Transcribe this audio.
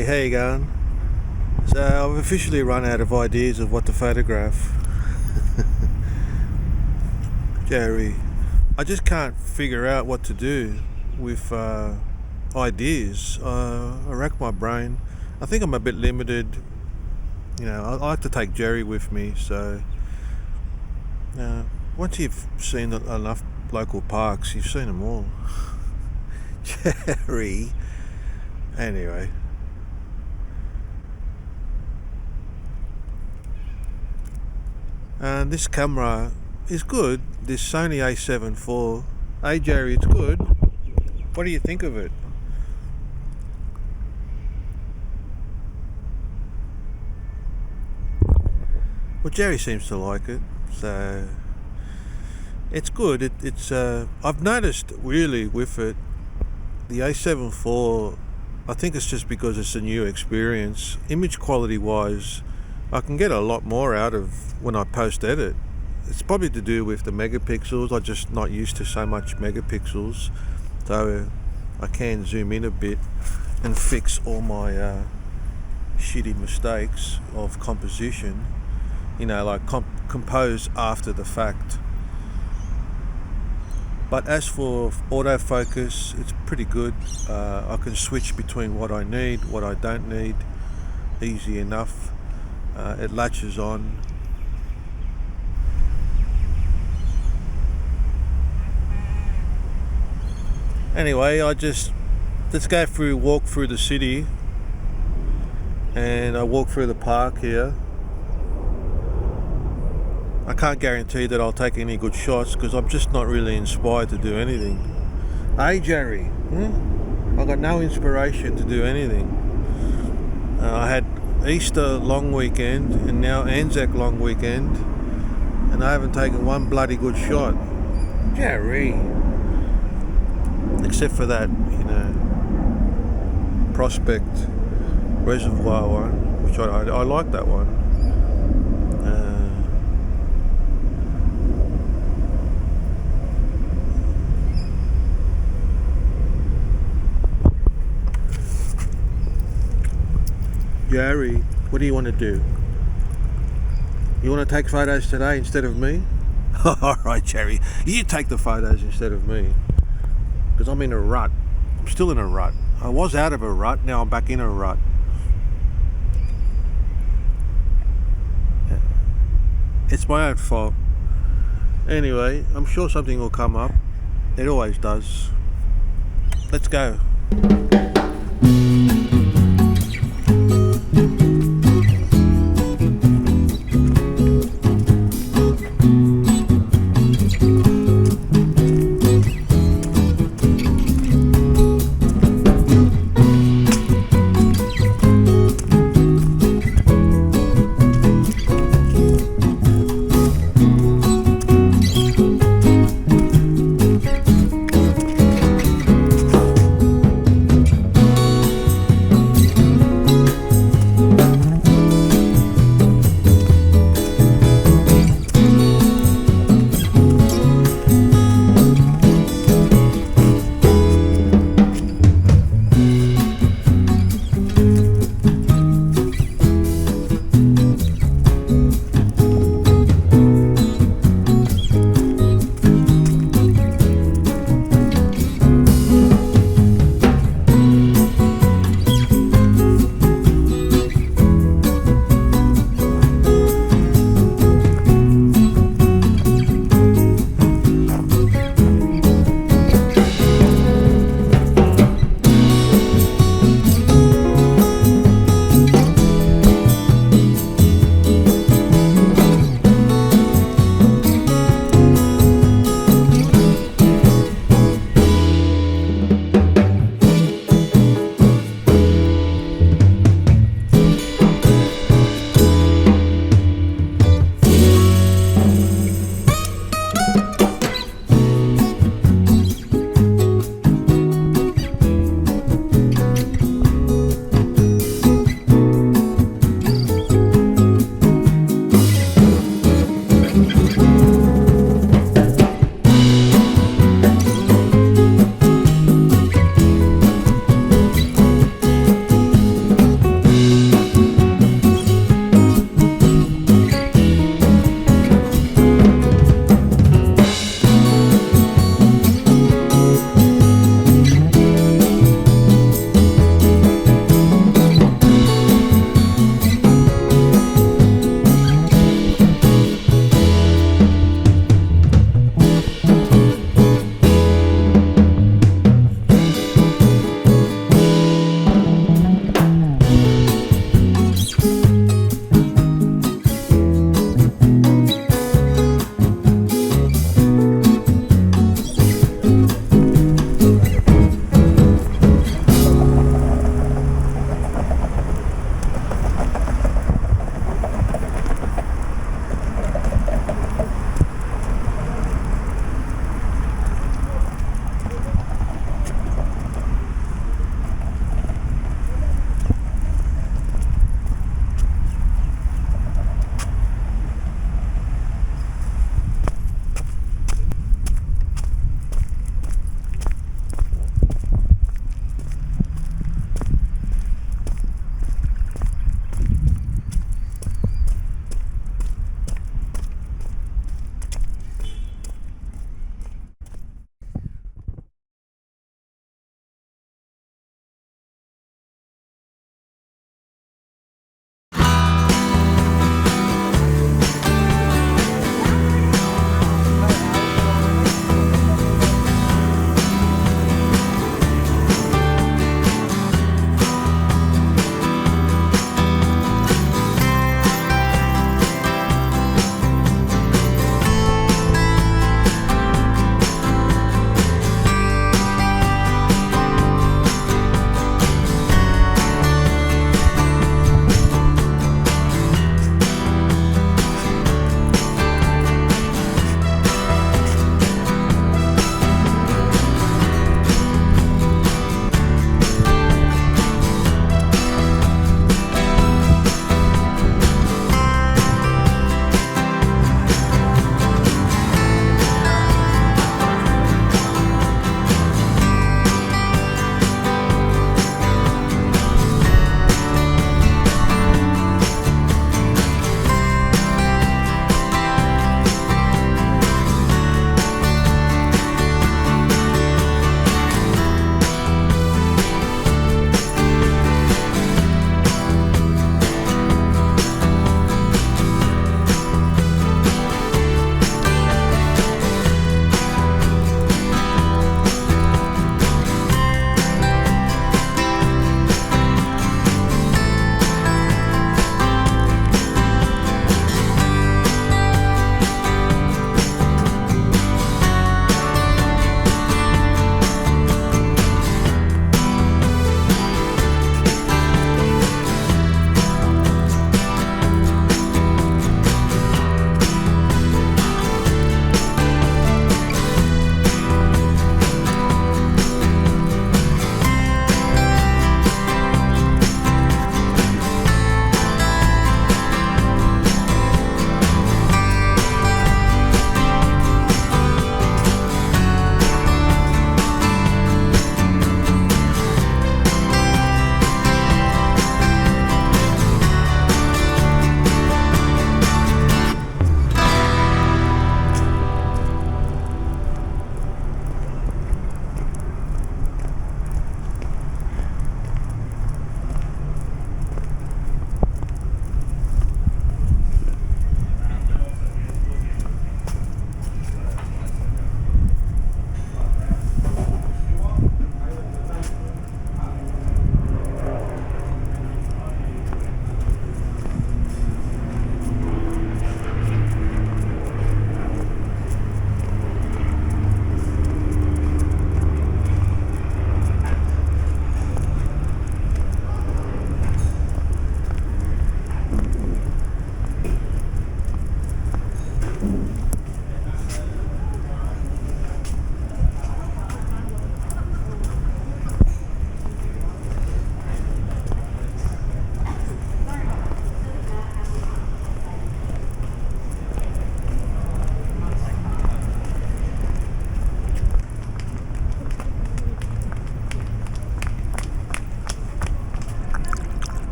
Hey, how you going? So I've officially run out of ideas of what to photograph. Jerry, I just can't figure out what to do with ideas. I rack my brain. I think I'm a bit limited. You know, I like to take Jerry with me, so once you've seen enough local parks, you've seen them all. Jerry. Anyway. And this camera is good. This Sony A7IV. Hey Jerry, it's good. What do you think of it? Well, Jerry seems to like it, so it's good. It's I've noticed really with it, the A7IV, I think it's just because it's a new experience. Image quality wise, I can get a lot more out of when I post edit. It's probably to do with the megapixels. I'm just not used to so much megapixels, so I can zoom in a bit and fix all my shitty mistakes of composition. You know, like compose after the fact. But as for autofocus, it's pretty good. I can switch between what I need, what I don't need, easy enough. It latches on. Anyway, let's walk through the city, and I walk through the park here. I can't guarantee that I'll take any good shots because I'm just not really inspired to do anything. Hey Jerry, I got no inspiration to do anything. I had Easter long weekend and now Anzac long weekend, and I haven't taken one bloody good shot. Jerry. Except for that, Prospect Reservoir one, which I like that one. Jerry, what do you want to do? You want to take photos today instead of me? Alright Jerry, you take the photos instead of me. Because I'm in a rut. I'm still in a rut. I was out of a rut, now I'm back in a rut. It's my own fault. Anyway, I'm sure something will come up. It always does. Let's go.